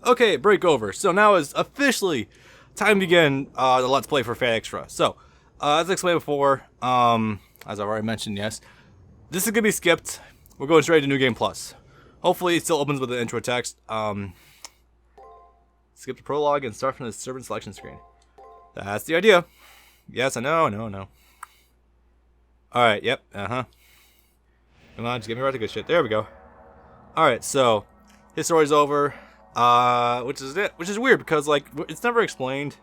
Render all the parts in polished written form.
Okay, break over. So now is officially time to begin the Let's Play for Fan Extra. So, as I explained before, as I've already mentioned, yes, this is gonna be skipped. We're going straight to New Game Plus. Hopefully, it still opens with the intro text. Skip the prologue and start from the servant selection screen. That's the idea. Yes, I know, no. Alright, yep, Come on, just get me right to good shit. There we go. Alright, so his story's over. Which is weird because like it's never explained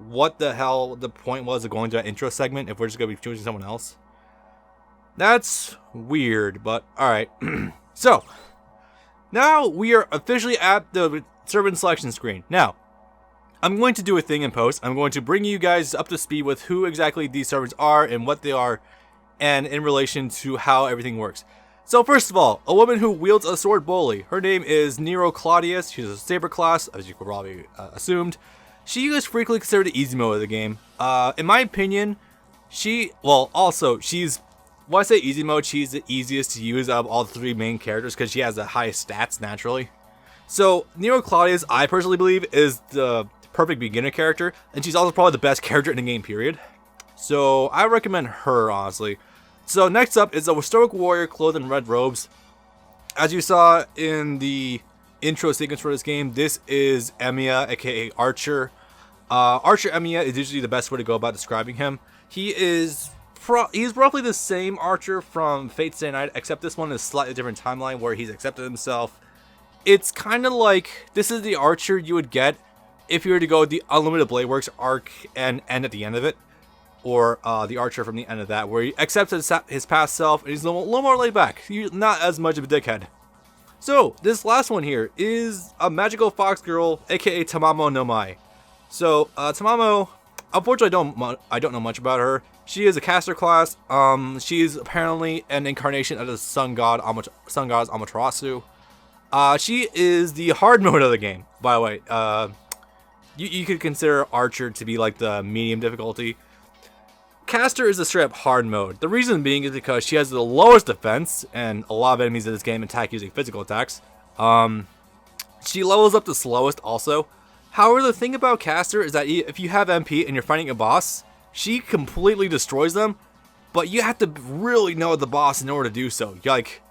what the hell the point was of going to that intro segment if we're just gonna be choosing someone else. That's weird, but alright. So now we are officially at the servant selection screen. Now, I'm going to do a thing in post. I'm going to bring you guys up to speed with who exactly these servants are and what they are, and in relation to how everything works. So first of all, a woman who wields a sword boldly. Her name is Nero Claudius. She's a saber class, as you could probably assumed. She is frequently considered the easy mode of the game. In my opinion, she's, when I say easy mode, she's the easiest to use out of all three main characters because she has the highest stats naturally. So Nero Claudius, I personally believe, is the perfect beginner character, and she's also probably the best character in the game, period. So I recommend her, honestly. So next up is a stoic warrior clothed in red robes. As you saw in the intro sequence for this game, this is Emiya, aka Archer. Archer Emiya is usually the best way to go about describing him. He's roughly the same Archer from Fate Stay Night, except this one is a slightly different timeline where he's accepted himself. It's kind of like, this is the Archer you would get if you were to go the Unlimited Blade Works arc and end at the end of it. Or the Archer from the end of that, where he accepts his past self and he's a little more laid back. He's not as much of a dickhead. So, this last one here is a magical fox girl, aka Tamamo no Mai. So, Tamamo, unfortunately I don't know much about her. She is a caster class. She's apparently an incarnation of the sun goddess Amaterasu. She is the hard mode of the game, by the way. You could consider Archer to be like the medium difficulty. Caster is the straight up hard mode. The reason being is because she has the lowest defense, and a lot of enemies in this game attack using physical attacks. She levels up the slowest also. However, the thing about Caster is that if you have MP and you're fighting a boss, she completely destroys them, but you have to really know the boss in order to do so. Like,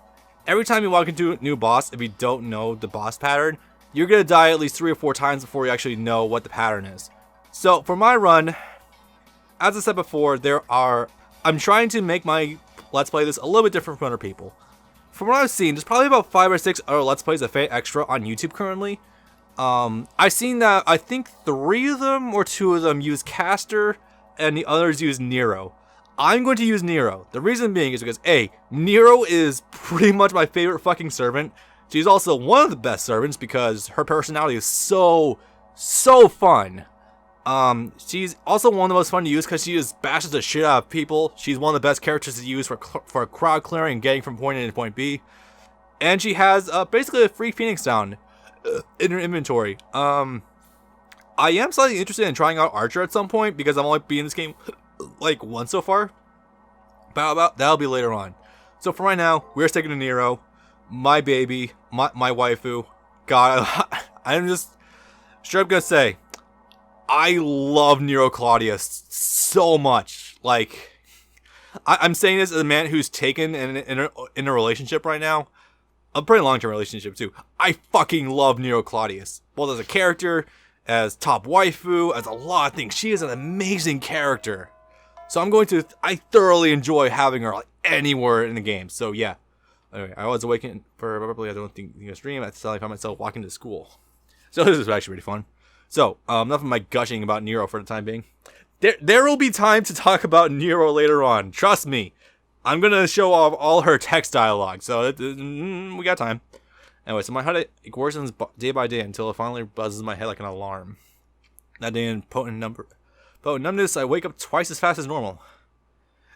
every time you walk into a new boss, if you don't know the boss pattern, you're going to die at least 3 or 4 times before you actually know what the pattern is. So, for my run, as I said before, I'm trying to make my Let's Play this a little bit different from other people. From what I've seen, there's probably about 5 or 6 other Let's Plays of Fate Extra on YouTube currently. I've seen that, I think 3 of them or 2 of them use Caster, and the others use Nero. I'm going to use Nero. The reason being is because, A, Nero is pretty much my favorite fucking servant. She's also one of the best servants because her personality is so fun. She's also one of the most fun to use because she just bashes the shit out of people. She's one of the best characters to use for crowd clearing and getting from point A to point B. And she has basically a free Phoenix down in her inventory. I am slightly interested in trying out Archer at some point because I've only been in this game like once so far. But that'll be later on. So for right now, we're sticking to Nero, my baby, my waifu. God, I'm just straight up gonna say, I love Nero Claudius so much. Like, I'm saying this as a man who's taken in a relationship right now. A pretty long-term relationship, too. I fucking love Nero Claudius. Both as a character, as top waifu, as a lot of things. She is an amazing character. So I thoroughly enjoy having her like, anywhere in the game. So, yeah. Anyway, I was awakened for probably, I don't think, a stream. I suddenly found myself walking to school. So, this is actually really fun. So, enough of my gushing about Nero for the time being. There will be time to talk about Nero later on. Trust me. I'm going to show off all her text dialogue. So, we got time. Anyway, so my headache worsens day by day until it finally buzzes my head like an alarm. That day in potent numbness, I wake up twice as fast as normal.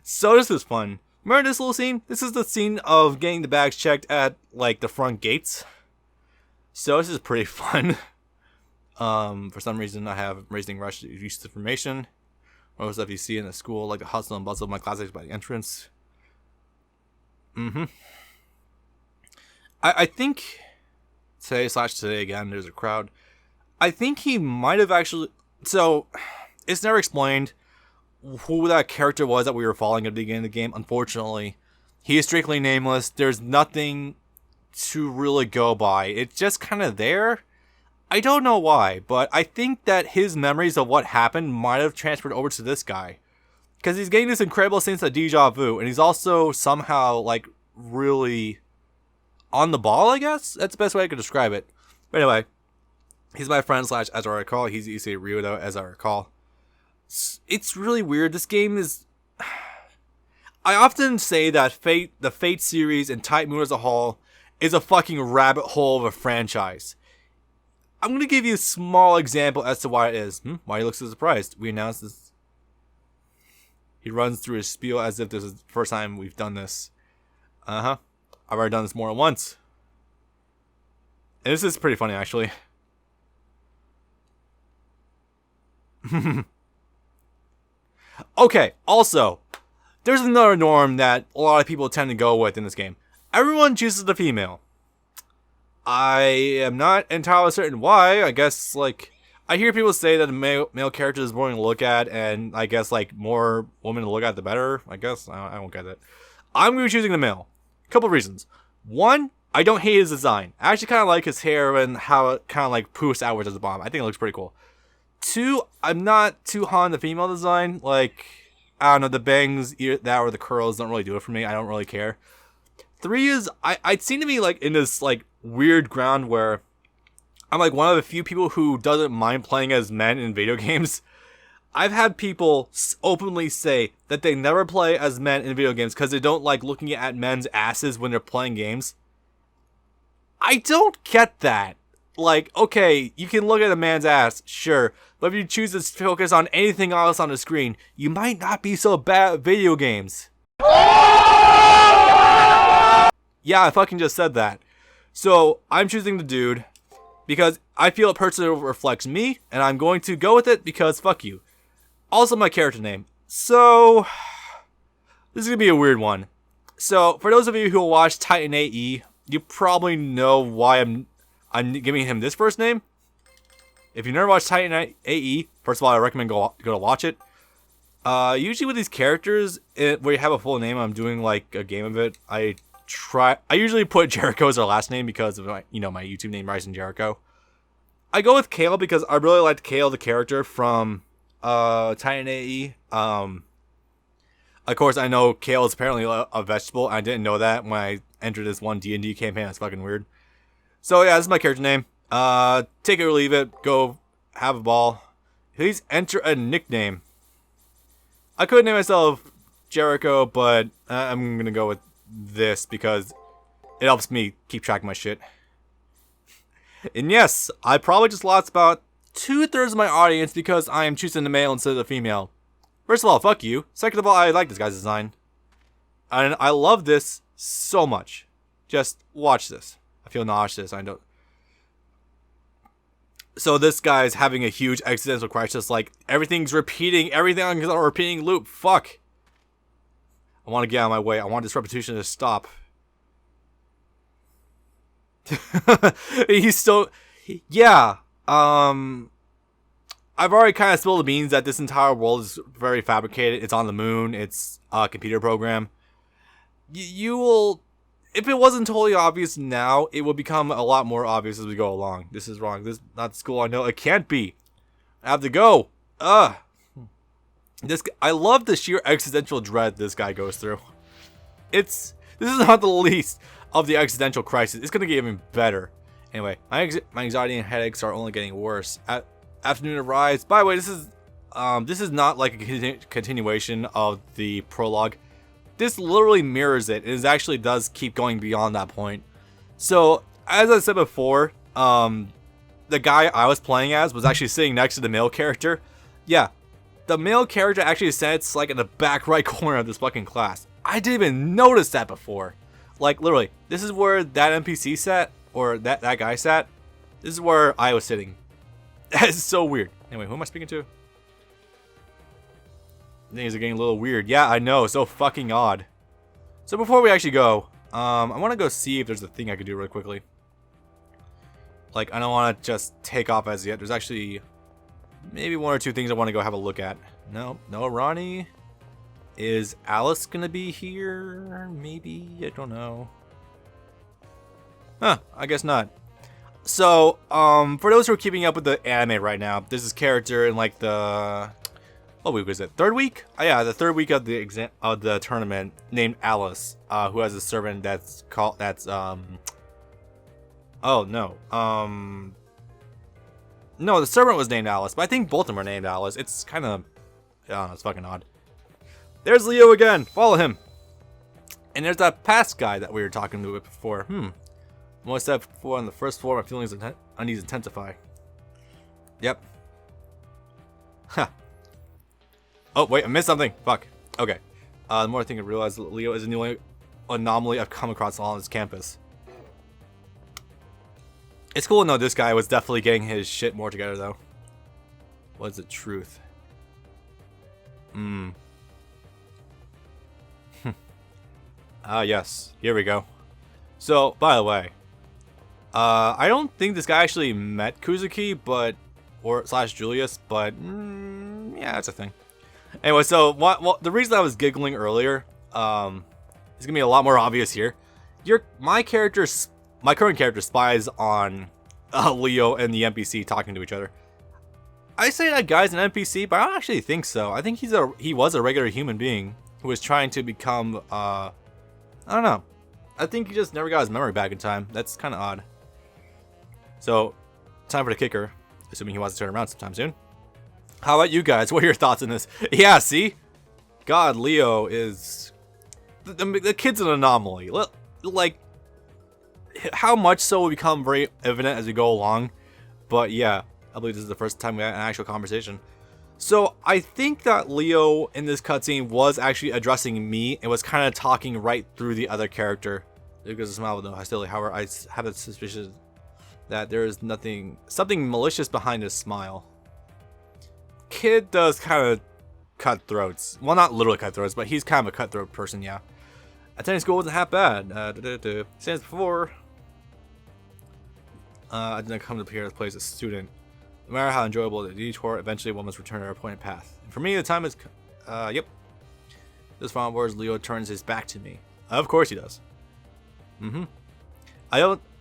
So, this is fun. Remember this little scene? This is the scene of getting the bags checked at, like, the front gates. So, this is pretty fun. For some reason, I have racing rush use of information. Most stuff you see in the school, like the hustle and bustle of my classics by the entrance. I think today again, there's a crowd. I think he might have actually... So, it's never explained who that character was that we were following at the beginning of the game. Unfortunately, he is strictly nameless. There's nothing to really go by. It's just kind of there. I don't know why, but I think that his memories of what happened might have transferred over to this guy. Because he's getting this incredible sense of deja vu, and he's also somehow, like, really on the ball, I guess? That's the best way I could describe it. But anyway, he's my friend / as I recall. He's Issei Ryudo, as I recall. It's really weird. This game is... I often say that the Fate series and Type Moon as a whole is a fucking rabbit hole of a franchise. I'm going to give you a small example as to why it is. Why he looks so surprised. We announced this. He runs through his spiel as if this is the first time we've done this. I've already done this more than once. And this is pretty funny, actually. Okay, also, there's another norm that a lot of people tend to go with in this game. Everyone chooses the female. I am not entirely certain why. I guess, like, I hear people say that a male character is boring to look at, and I guess, like, more women to look at, the better. I guess. I don't get it. I'm going to be choosing the male. Couple of reasons. One, I don't hate his design. I actually kind of like his hair and how it kind of, like, poofs outwards at the bottom. I think it looks pretty cool. Two, I'm not too hot on the female design. Like, I don't know, the bangs, that or the curls don't really do it for me. I don't really care. Three is, I seem to be, like, in this, like, weird ground where I'm, like, one of the few people who doesn't mind playing as men in video games. I've had people openly say that they never play as men in video games because they don't like looking at men's asses when they're playing games. I don't get that. Like, okay, you can look at a man's ass, sure, but if you choose to focus on anything else on the screen, you might not be so bad at video games. Yeah, I fucking just said that. So, I'm choosing the dude because I feel it personally reflects me, and I'm going to go with it because fuck you. Also, my character name. So, this is going to be a weird one. So, for those of you who watch Titan AE, you probably know why I'm giving him this first name. If you never watched Titan AE, first of all, I recommend go to watch it. Usually with these characters, where you have a full name, I'm doing like a game of it. I usually put Jericho as our last name because of my YouTube name, Rising Jericho. I go with Kale because I really liked Kale, the character from Titan AE. Of course, I know Kale is apparently a vegetable. I didn't know that when I entered this one D&D campaign. That's fucking weird. So yeah, this is my character name. Take it or leave it. Go have a ball. Please enter a nickname. I could name myself Jericho, but I'm gonna go with this because it helps me keep track of my shit. And yes, I probably just lost about 2/3 of my audience because I am choosing the male instead of the female. First of all, fuck you. Second of all, I like this guy's design. And I love this so much. Just watch this. I feel nauseous. I don't. So this guy's having a huge existential crisis. Like, everything's repeating. Everything is on a repeating loop. Fuck. I want to get out of my way. I want this repetition to stop. He's still... Yeah. I've already kind of spilled the beans that this entire world is very fabricated. It's on the moon. It's a computer program. You will... If it wasn't totally obvious now, it will become a lot more obvious as we go along. This is wrong. This is not the school I know. It can't be. I have to go. I love the sheer existential dread this guy goes through. This is not the least of the existential crisis. It's gonna get even better. Anyway, my anxiety and headaches are only getting worse. Afternoon arrives. By the way, this is not like a continuation of the prologue. This literally mirrors it. It actually does keep going beyond that point. So, as I said before, the guy I was playing as was actually sitting next to the male character. Yeah, the male character actually sits like in the back right corner of this fucking class. I didn't even notice that before. Like, literally, this is where that NPC sat, or that guy sat. This is where I was sitting. That is so weird. Anyway, who am I speaking to? Things are getting a little weird. Yeah, I know. So fucking odd. So before we actually go, I want to go see if there's a thing I could do really quickly. Like, I don't want to just take off as yet. There's actually maybe one or two things I want to go have a look at. No, Ronnie. Is Alice gonna be here? Maybe? I don't know. Huh, I guess not. So, for those who are keeping up with the anime right now, there's this character in like the... What week was it? Third week? Oh, yeah, the third week of the tournament named Alice, who has a servant that's called... Oh, no. No, the servant was named Alice, but I think both of them are named Alice. It's kind of... I don't know, it's fucking odd. There's Leo again. Follow him. And there's that past guy that we were talking to before. One step before on the first floor, my feelings unease intensify. Yep. Huh. Oh, wait, I missed something. Fuck. Okay. The more I think I realize that Leo isn't the only anomaly I've come across on this campus. It's cool to know this guy was definitely getting his shit more together, though. What's the truth? Yes. Here we go. So, by the way, I don't think this guy actually met Kuzuki, but / Julius, but yeah, that's a thing. Anyway, so the reason I was giggling earlier is gonna be a lot more obvious here. My current character spies on Leo and the NPC talking to each other. I say that guy's an NPC, but I don't actually think so. I think he was a regular human being who was trying to become I don't know. I think he just never got his memory back in time. That's kind of odd. So, time for the kicker, assuming he wants to turn around sometime soon. How about you guys? What are your thoughts on this? Yeah, see? God, Leo is... The kid's an anomaly. Like, how much so will become very evident as we go along. But yeah, I believe this is the first time we had an actual conversation. So, I think that Leo in this cutscene was actually addressing me and was kind of talking right through the other character. Because of smile with no hostility. However, I have a suspicion that there is something malicious behind his smile. Kid does kind of cut throats. Well, not literally cut throats, but he's kind of a cutthroat person, yeah. Attending school wasn't half bad. Since before, I didn't come to here to play as a student. No matter how enjoyable the detour, eventually one must return to our appointed path. And for me, the time is... yep. This final words, Leo turns his back to me. Of course he does.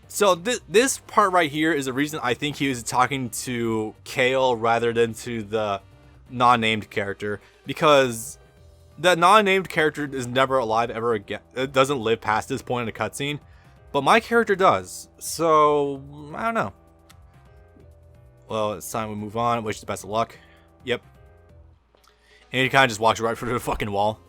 So this part right here is the reason I think he was talking to Kale rather than to the non-named character, because the non-named character is never alive ever again. It doesn't live past this point in the cutscene, but my character does. So I don't know. Well, it's time we move on. Wish you the best of luck. Yep. And he kind of just walks right through the fucking wall.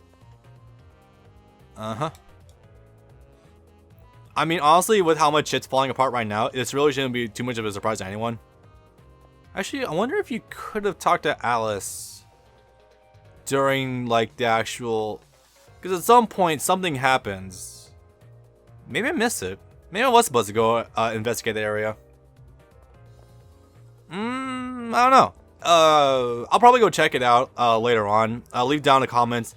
I mean, honestly, with how much shit's falling apart right now, this really shouldn't be too much of a surprise to anyone. Actually, I wonder if you could have talked to Alice during, like, the actual... Because at some point, something happens. Maybe I missed it. Maybe I was supposed to go investigate the area. I don't know. I'll probably go check it out later on. I'll leave down the comments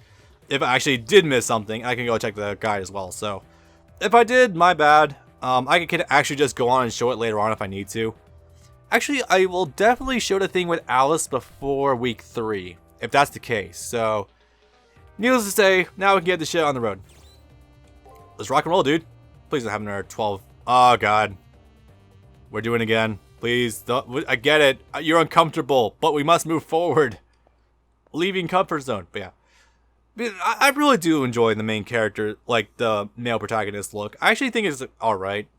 if I actually did miss something. I can go check the guide as well, so... If I did, my bad. I could actually just go on and show it later on if I need to. Actually, I will definitely show the thing with Alice before week 3, if that's the case. So, needless to say, now we can get the shit on the road. Let's rock and roll, dude. Please don't have another 12. Oh, God. We're doing it again. Please, don't. I get it. You're uncomfortable, but we must move forward. Leaving comfort zone, but yeah. I really do enjoy the main character, like the male protagonist look. I actually think it's alright.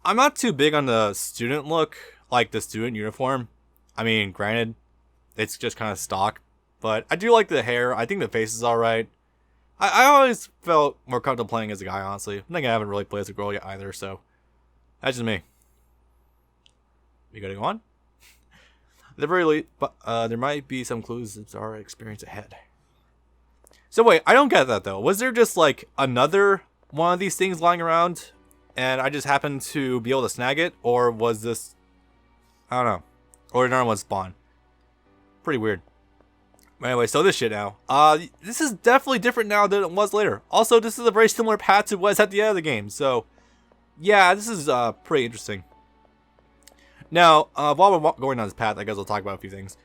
I'm not too big on the student look, like the student uniform. I mean, granted, it's just kind of stock, but I do like the hair. I think the face is alright. I always felt more comfortable playing as a guy, honestly. I think I haven't really played as a girl yet either, so that's just me. We gotta go on? At the very least, but there might be some clues to our experience ahead. So wait, I don't get that though. Was there just like another one of these things lying around and I just happened to be able to snag it? Or was this, I don't know, or did another one spawn? Pretty weird. Anyway, so this shit now. This is definitely different now than it was later. Also, this is a very similar path to what was at the end of the game. So yeah, this is pretty interesting. Now, while we're going down this path, I guess I'll talk about a few things.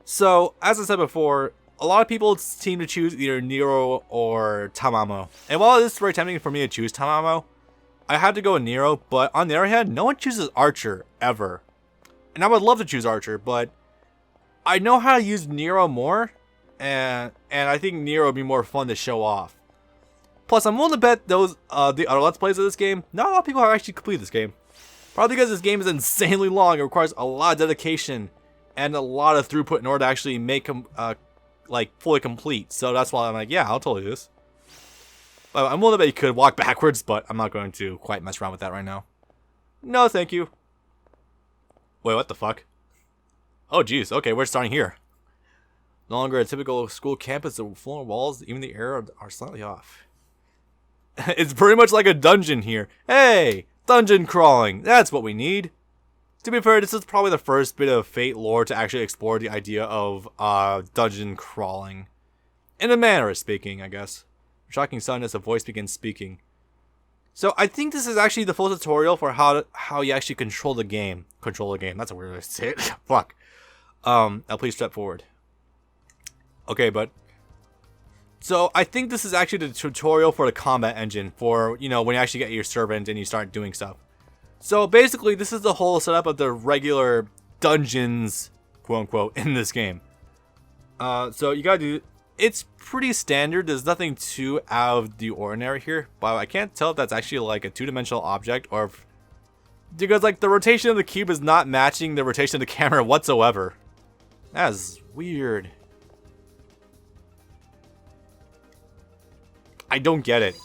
So, as I said before, a lot of people seem to choose either Nero or Tamamo. And while it is very tempting for me to choose Tamamo, I had to go with Nero, but on the other hand, no one chooses Archer, ever. And I would love to choose Archer, but I know how to use Nero more, and I think Nero would be more fun to show off. Plus, I'm willing to bet those the other Let's Plays of this game, not a lot of people have actually completed this game. Probably because this game is insanely long. It requires a lot of dedication and a lot of throughput in order to actually make them like fully complete. So that's why I'm like, yeah, I'll totally do this. But I'm willing to bet you could walk backwards, but I'm not going to quite mess around with that right now. No, thank you. Wait, what the fuck? Oh, geez. Okay, we're starting here. No longer a typical school campus. The floor walls, even the air, are slightly off. It's pretty much like a dungeon here. Hey! Dungeon crawling, that's what we need. To be fair, this is probably the first bit of Fate lore to actually explore the idea of dungeon crawling. In a manner of speaking, I guess. Shocking sound as a voice begins speaking. So I think this is actually the full tutorial for how you actually control the game. Control the game, that's a weird way to say it. Fuck. Now please step forward. Okay, but... So, I think this is actually the tutorial for the combat engine for, you know, when you actually get your servant and you start doing stuff. So, basically, this is the whole setup of the regular dungeons, quote-unquote, in this game. So, you gotta do... It's pretty standard. There's nothing too out of the ordinary here. But I can't tell if that's actually, like, a two-dimensional object or if... Because, like, the rotation of the cube is not matching the rotation of the camera whatsoever. That is weird. I don't get it.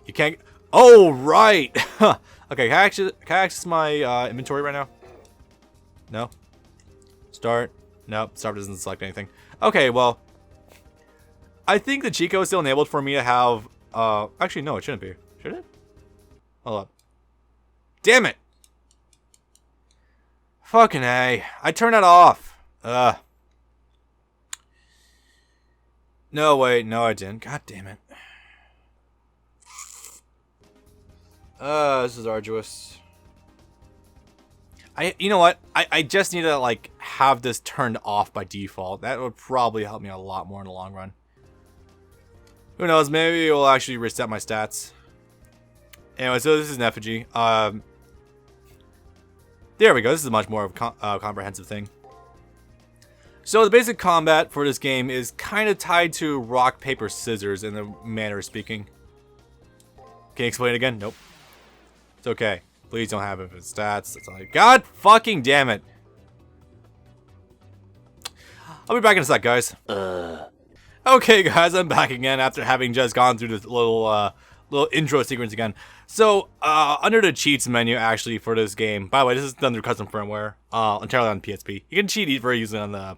You can't... Oh, right! Okay, can I access my inventory right now? No? Start? Nope, start doesn't select anything. Okay, well... I think the cheat code is still enabled for me to have... Actually, no, it shouldn't be. Should it? Hold up. Damn it! Fucking A. I turned that off. No, wait, no I didn't. God damn it. This is arduous. You know what? I just need to, like, have this turned off by default. That would probably help me a lot more in the long run. Who knows, maybe it will actually reset my stats. Anyway, so this is an effigy. There we go, this is much more of a comprehensive thing. So the basic combat for this game is kind of tied to rock, paper, scissors in the manner of speaking. Can you explain it again? Nope. It's okay. Please don't have infinite stats. That's all I... God fucking damn it. I'll be back in a sec, guys. Okay, guys, I'm back again after having just gone through this little intro sequence again. So, under the cheats menu, actually, for this game... By the way, this is done through custom firmware. Entirely on PSP. You can cheat for using it on the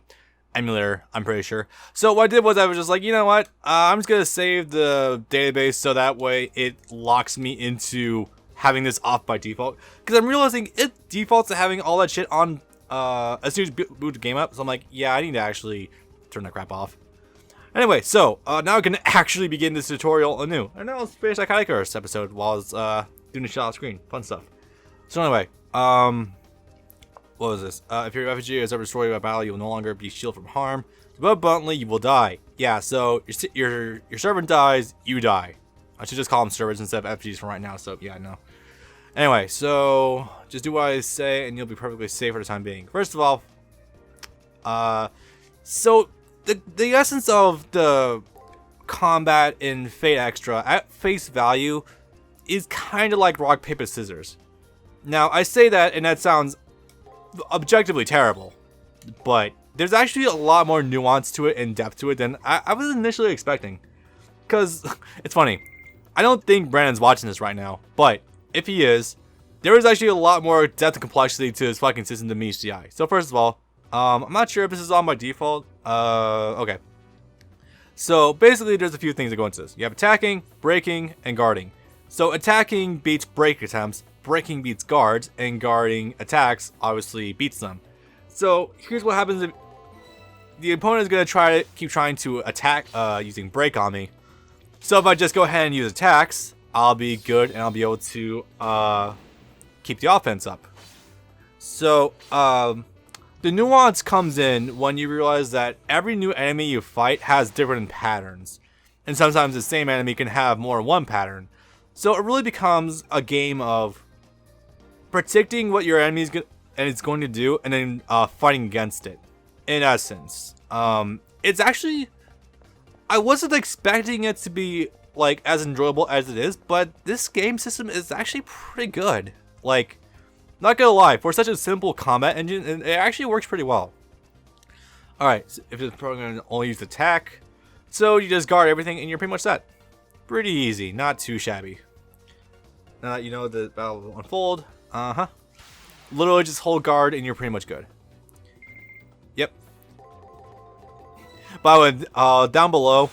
emulator, I'm pretty sure. So what I did was I was just like, you know what? I'm just going to save the database so that way it locks me into having this off by default. Because I'm realizing it defaults to having all that shit on as soon as you boot the game up. So I'm like, yeah, I need to actually turn that crap off. Anyway, so now I can actually begin this tutorial anew. And now let's finish that Kaika's episode while I was doing the shit off screen. Fun stuff. So anyway, what was this? If your effigy is ever destroyed by battle, you will no longer be shielded from harm. To put it bluntly, you will die. Yeah, so your servant dies, you die. I should just call them servants instead of effigies from right now, so yeah, I know. Anyway, so just do what I say and you'll be perfectly safe for the time being. First of all, so the essence of the combat in Fate Extra at face value is kind of like rock, paper, scissors. Now, I say that and that sounds objectively terrible, but there's actually a lot more nuance to it and depth to it than I was initially expecting. Because, it's funny, I don't think Brandon's watching this right now, but if he is, there is actually a lot more depth and complexity to this fucking system than meets the eye. So first of all, I'm not sure if this is on by default. Okay. So basically there's a few things that go into this. You have attacking, breaking, and guarding. So attacking beats break attempts, breaking beats guards, and guarding attacks obviously beats them. So here's what happens if the opponent is going to keep trying to attack using break on me. So if I just go ahead and use attacks, I'll be good and I'll be able to keep the offense up. So, the nuance comes in when you realize that every new enemy you fight has different patterns. And sometimes the same enemy can have more than one pattern. So it really becomes a game of predicting what your enemy is going to do and then fighting against it. In essence. It's actually... I wasn't expecting it to be like as enjoyable as it is, but this game system is actually pretty good. Like, not gonna lie, for such a simple combat engine, it actually works pretty well. Alright, so if it's probably gonna only use attack, so you just guard everything and you're pretty much set. Pretty easy, not too shabby. Now that you know the battle will unfold, literally just hold guard and you're pretty much good. Yep. By the way, down below,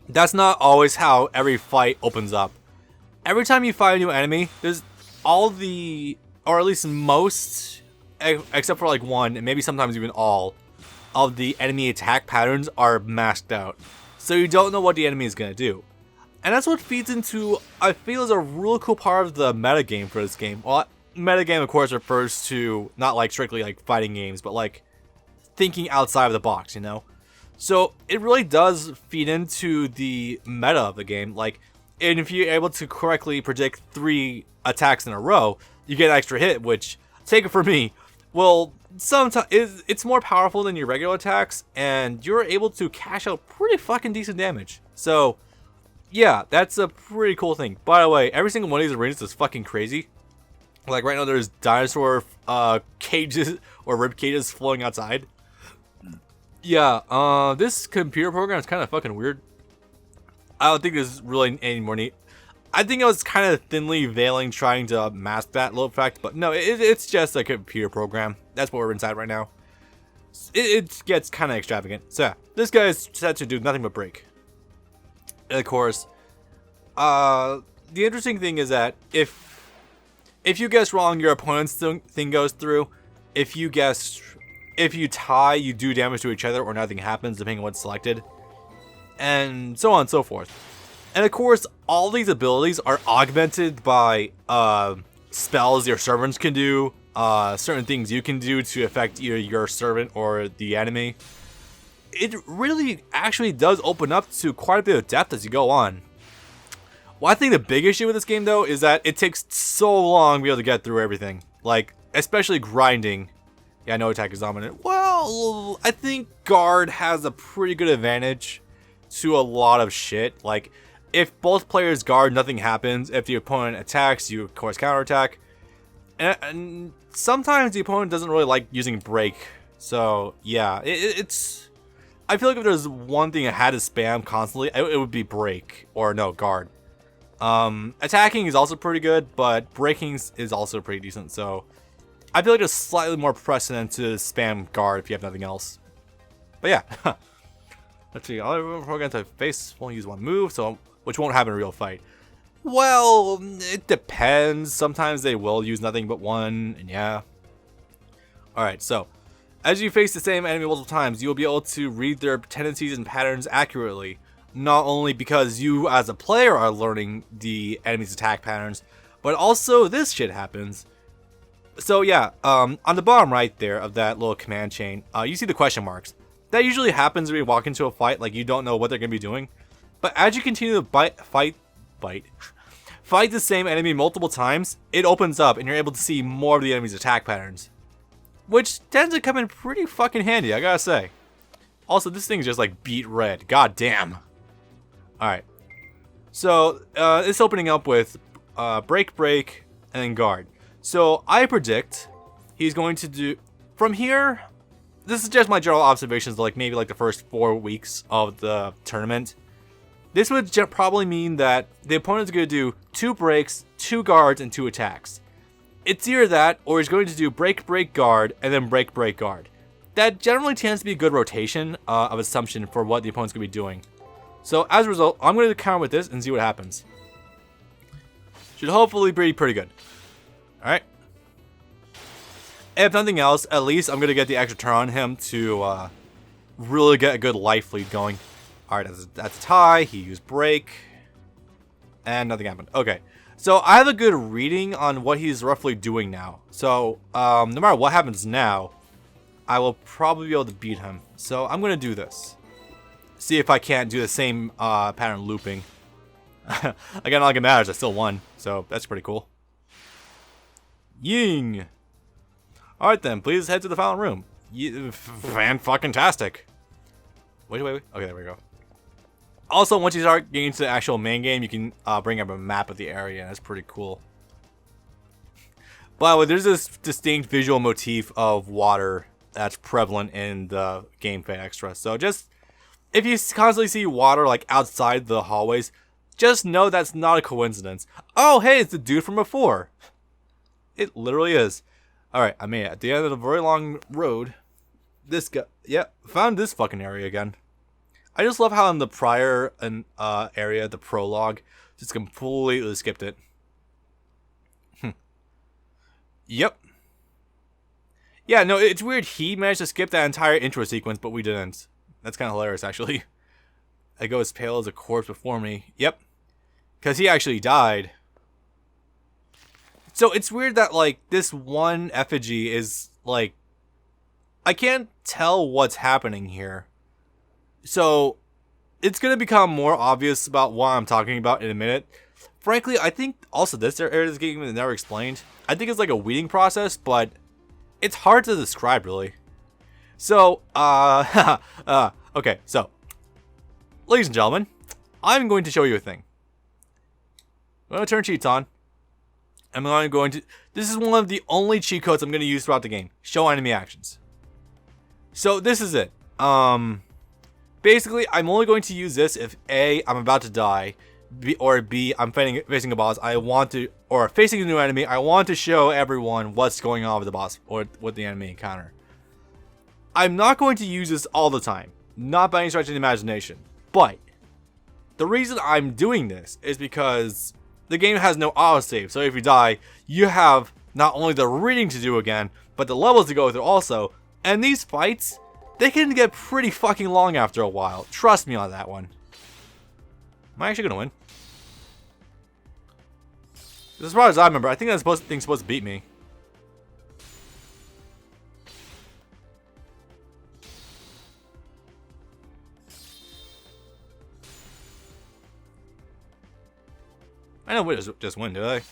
that's not always how every fight opens up. Every time you fight a new enemy, there's all the, or at least most, except for like one, and maybe sometimes even all, of the enemy attack patterns are masked out. So you don't know what the enemy is going to do. And that's what feeds into, I feel, is a really cool part of the metagame for this game. Well, metagame, of course, refers to not like strictly like fighting games, but like thinking outside of the box, you know? So it really does feed into the meta of the game. Like, and if you're able to correctly predict 3 attacks in a row, you get an extra hit, which, take it from me, well, sometimes it's more powerful than your regular attacks, and you're able to cash out pretty fucking decent damage. So, yeah, that's a pretty cool thing. By the way, every single one of these arenas is fucking crazy. Like right now there's dinosaur cages or rib cages flowing outside. Yeah, this computer program is kind of fucking weird. I don't think there's really any more neat. I think I was kind of thinly veiling trying to mask that little fact, but no, it's just a computer program. That's what we're inside right now. It gets kind of extravagant. So yeah, this guy is set to do nothing but break. And of course, the interesting thing is that if you guess wrong, your opponent's thing goes through. If you tie, you do damage to each other or nothing happens, depending on what's selected. And so on and so forth. And of course, all these abilities are augmented by spells your servants can do, certain things you can do to affect either your servant or the enemy. It really actually does open up to quite a bit of depth as you go on. Well, I think the big issue with this game, though, is that it takes so long to be able to get through everything. Like, especially grinding. Yeah, no attack is dominant. Well, I think guard has a pretty good advantage to a lot of shit. Like, if both players guard, nothing happens. If the opponent attacks, you of course counterattack. And sometimes the opponent doesn't really like using break. So, yeah, it's... I feel like if there's one thing I had to spam constantly, it would be break. Or no, guard. Attacking is also pretty good, but breaking is also pretty decent. So, I feel like there's slightly more precedent to spam guard if you have nothing else. But yeah. Let's see, all programs to face won't use one move, so which won't happen in a real fight. Well, it depends. Sometimes they will use nothing but one, and yeah. Alright, so as you face the same enemy multiple times, you will be able to read their tendencies and patterns accurately. Not only because you as a player are learning the enemy's attack patterns, but also this shit happens. So yeah, on the bottom right there of that little command chain, you see the question marks. That usually happens when you walk into a fight, like you don't know what they're going to be doing. But as you continue to fight the same enemy multiple times, it opens up and you're able to see more of the enemy's attack patterns. Which tends to come in pretty fucking handy, I gotta say. Also, this thing is just like beet red. God damn. Alright. So, it's opening up with break, break, and then guard. So, I predict he's going to do... From here... This is just my general observations, like maybe like the first 4 weeks of the tournament. This would probably mean that the opponent's going to do 2 breaks, 2 guards, and 2 attacks. It's either that, or he's going to do break, break, guard, and then break, break, guard. That generally tends to be a good rotation of assumption for what the opponent's going to be doing. So as a result, I'm going to counter with this and see what happens. Should hopefully be pretty good. Alright. If nothing else, at least I'm going to get the extra turn on him to really get a good life lead going. Alright, that's a tie. He used break. And nothing happened. Okay. So I have a good reading on what he's roughly doing now. So no matter what happens now, I will probably be able to beat him. So I'm going to do this. See if I can't do the same pattern looping. Again, not like it matters, I still won. So that's pretty cool. Ying! Alright then, please head to the final room. Fan-fucking-tastic. Wait. Okay, there we go. Also, once you start getting to the actual main game, you can bring up a map of the area. That's pretty cool. By the way, there's this distinct visual motif of water that's prevalent in the gameplay extra. So just, if you constantly see water like outside the hallways, just know that's not a coincidence. Oh, hey, it's the dude from before. It literally is. Alright, I made it. At the end of a very long road, this guy, yep, found this fucking area again. I just love how in the prior area, the prologue, just completely skipped it. Yep. Yeah, no, it's weird he managed to skip that entire intro sequence, but we didn't. That's kind of hilarious, actually. I go as pale as a corpse before me. Yep. Because he actually died. So it's weird that, like, this one effigy is, like, I can't tell what's happening here. So it's going to become more obvious about what I'm talking about in a minute. Frankly, I think also this area of the game is never explained. I think it's like a weeding process, but it's hard to describe, really. So, okay, so, ladies and gentlemen, I'm going to show you a thing. I'm going to turn cheats on. I'm going to, this is one of the only cheat codes I'm going to use throughout the game. Show enemy actions. So, this is it. Basically, I'm only going to use this if A, I'm about to die, or B, I'm facing a boss. I want to, or facing a new enemy, I want to show everyone what's going on with the boss, or with the enemy encounter. I'm not going to use this all the time. Not by any stretch of the imagination. But, the reason I'm doing this is because the game has no autosave, so if you die, you have not only the reading to do again, but the levels to go through also. And these fights, they can get pretty fucking long after a while. Trust me on that one. Am I actually gonna win? As far as I remember, I think that thing's supposed to beat me. I know we just win, did I?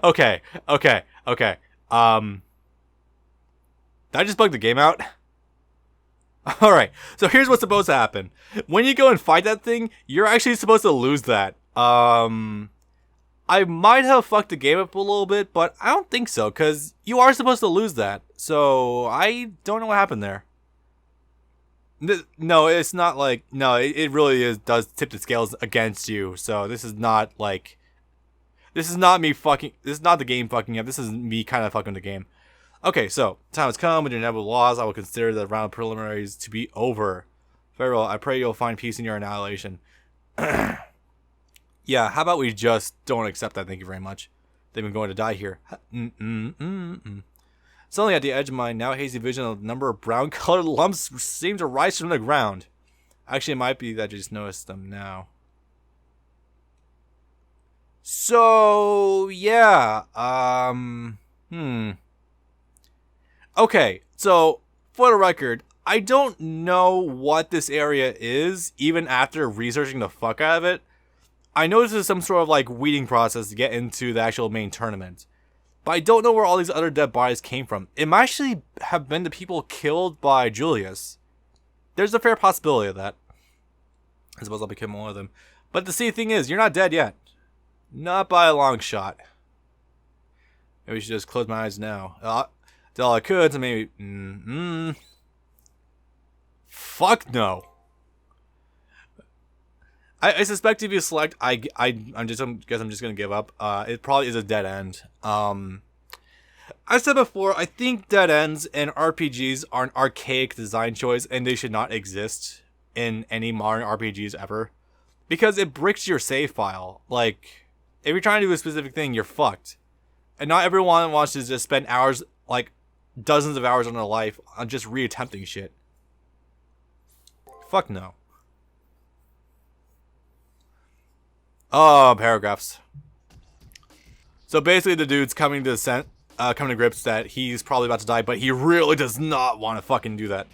Okay. Did I just bug the game out? Alright, so here's what's supposed to happen. When you go and fight that thing, you're actually supposed to lose that. I might have fucked the game up a little bit, but I don't think so, because you are supposed to lose that. So, I don't know what happened there. No, it's not like, no, it really does tip the scales against you. So, this is not like, this is not me fucking, this is not the game fucking up. This is me kind of fucking the game. Okay, so, time has come. With your inevitable laws, I will consider the round of preliminaries to be over. Very well, I pray you'll find peace in your annihilation. Yeah, how about we just don't accept that, thank you very much. They've been going to die here. Suddenly at the edge of my now hazy vision, a number of brown-colored lumps seem to rise from the ground. Actually, it might be that I just noticed them now. So, yeah, Okay, so, for the record, I don't know what this area is, even after researching the fuck out of it. I know this is some sort of, like, weeding process to get into the actual main tournament. But I don't know where all these other dead bodies came from. It might actually have been the people killed by Julius. There's a fair possibility of that. I suppose I'll become one of them. But the thing is, you're not dead yet. Not by a long shot. Maybe I should just close my eyes now. Did all I could to maybe... Fuck no. I suspect if you select, I guess I'm just gonna give up. It probably is a dead end. I said before, I think dead ends in RPGs are an archaic design choice, and they should not exist in any modern RPGs ever, because it bricks your save file. Like, if you're trying to do a specific thing, you're fucked. And not everyone wants to just spend hours, like dozens of hours on their life, on just reattempting shit. Fuck no. Oh, paragraphs. So basically, the dude's coming to grips that he's probably about to die, but he really does not want to fucking do that.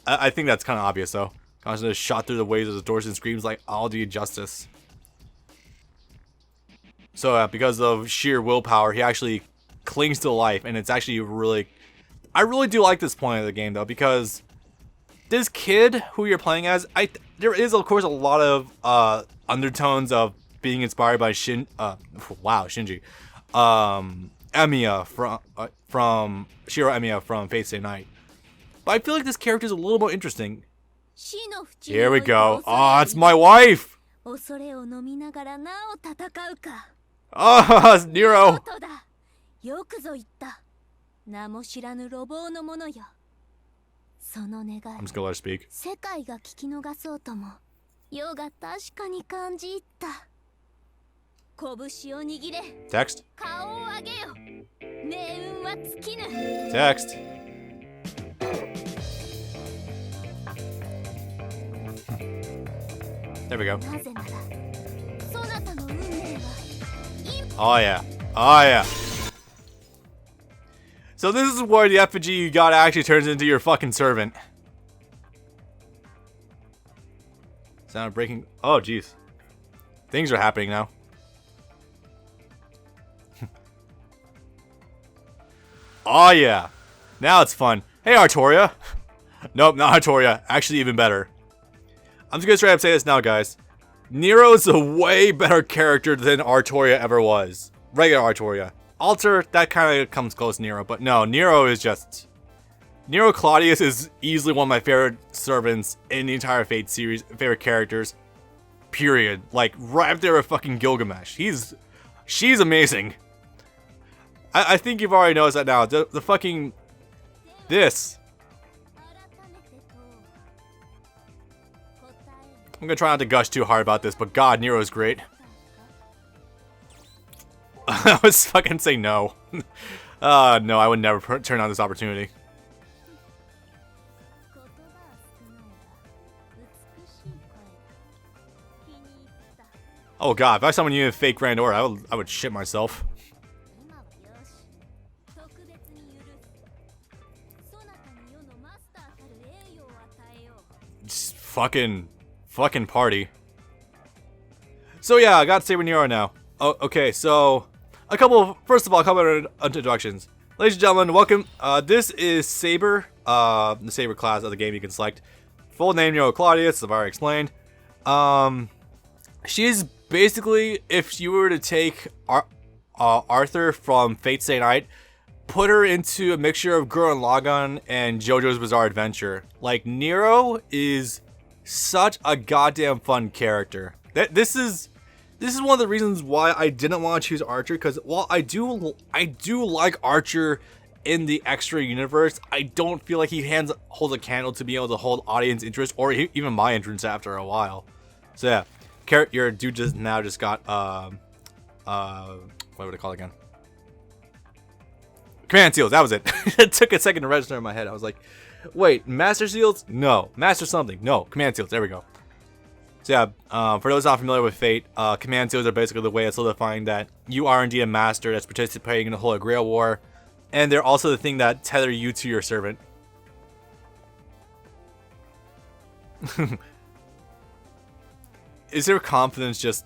I think that's kind of obvious, though. Constantly shot through the waves of the doors and screams like, "I'll do you justice." So because of sheer willpower, he actually clings to life, and it's actually really... I really do like this point of the game, though, because this kid who you're playing as, there is, of course, a lot of undertones of being inspired by Shinji, Emiya from Shiro Emiya from Fate Stay Night. But I feel like this character is a little more interesting. Here we go. Oh, it's my wife! Oh, it's Nero! I'm just gonna let her speak. Text. Text. There we go. Oh yeah. Oh yeah. So this is where the effigy you got actually turns into your fucking servant. Sound of breaking. Oh jeez. Things are happening now. Oh yeah. Now it's fun. Hey Artoria. Nope, not Artoria. Actually even better. I'm just gonna straight up say this now, guys. Nero is a way better character than Artoria ever was. Regular Artoria. Alter, that kind of comes close to Nero, but no, Nero is just... Nero Claudius is easily one of my favorite servants in the entire Fate series, favorite characters. Period. Like, right up there with fucking Gilgamesh. She's amazing. I think you've already noticed that now. The fucking... This. I'm gonna try not to gush too hard about this, but God, Nero's great. I was fucking say no. No, I would never turn down this opportunity. Oh God, if I summoned you in fake Grand Aura, I would shit myself. Just fucking party. So yeah, I got Saber Nero now. Oh, okay, so first of all, a couple of introductions. Ladies and gentlemen, welcome. This is Saber, the Saber class of the game you can select. Full name Nero Claudius, I've already explained. She's basically, if you were to take Arthur from Fate Stay Night, put her into a mixture of Gurren Lagann and JoJo's Bizarre Adventure. Like, Nero is such a goddamn fun character. This is one of the reasons why I didn't want to choose Archer, because while I do like Archer in the extra universe, I don't feel like he holds a candle to be able to hold audience interest or even my interest after a while. So yeah, your dude just got what would it call again? Command seals. That was it. It took a second to register in my head. I was like, wait, master seals? No, master something. No, command seals. There we go. So yeah, for those not familiar with Fate, command seals are basically the way of solidifying that you are indeed a master that's participating in the Holy Grail War, and they're also the thing that tether you to your servant. Is there confidence just...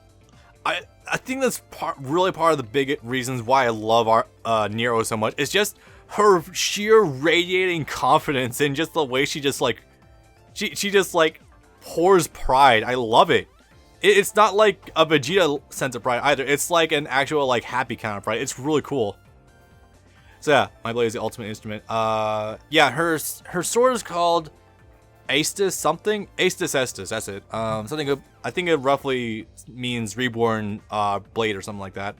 I think that's really part of the big reasons why I love Nero so much. It's just her sheer radiating confidence and just the way she just like... She just like pours pride. I love it. It's not like a Vegeta sense of pride either. It's like an actual like happy kind of pride. It's really cool. So yeah, my blade is the ultimate instrument. Yeah, her sword is called Aestus something. Aestus Estus, that's it. Something I think it roughly means reborn blade or something like that.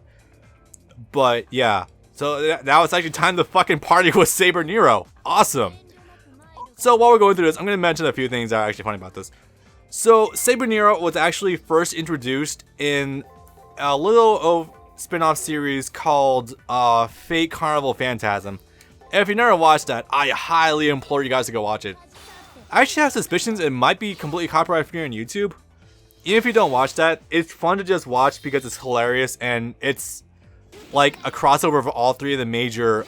But yeah, so now it's actually time to fucking party with Saber Nero. Awesome. So while we're going through this, I'm gonna mention a few things that are actually funny about this. So Saber Nero was actually first introduced in a little spin-off series called Fate Carnival Phantasm. And if you never watched that, I highly implore you guys to go watch it. I actually have suspicions it might be completely copyright free on YouTube. even if you don't watch that, it's fun to just watch because it's hilarious and it's like a crossover of all three of the major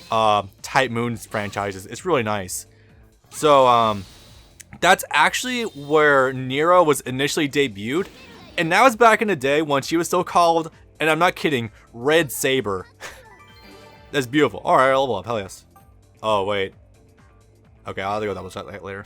Type Moons franchises. It's really nice. So that's actually where Nero was initially debuted, and that was back in the day when she was still called, and I'm not kidding, Red Saber. That's beautiful. Alright, I'll level up. Hell yes. Oh, wait. Okay, I'll have to go double check that later.